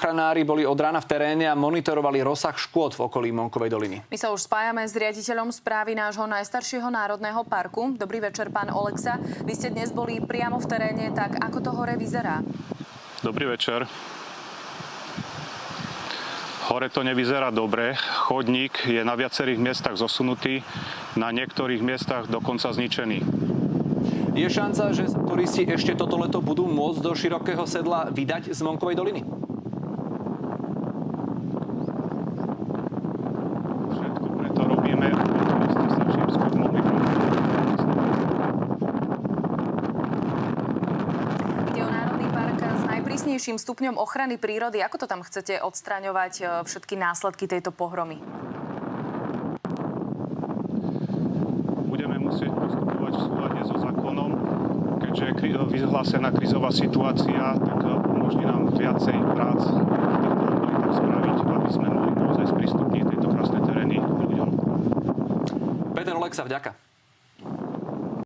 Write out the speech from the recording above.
Ochranári boli od rána v teréne a monitorovali rozsah škôd v okolí Monkovej doliny. My sa už spájame s riaditeľom správy nášho najstaršieho národného parku. Dobrý večer, pán Oleksa. Vy ste dnes boli priamo v teréne, tak ako to hore vyzerá? Dobrý večer. Hore to nevyzerá dobre. Chodník je na viacerých miestach zosunutý, na niektorých miestach dokonca zničený. Je šanca, že sa turisti ešte toto leto budú môcť do Širokého Sedla vydať z Monkovej doliny? Všetko preto robíme. Ide o národný park s najprísnejším stupňom ochrany prírody. Ako to tam chcete odstraňovať všetky následky tejto pohromy? Budeme musieť postupovať v súlade so zákonom. Keďže je vyhlásená krízová situácia, tak umožní nám viacej prác spraviť, aby sme mohli naozaj sprístupniť tieto krásne terény ľuďom. Peter Oleksa, vďaka.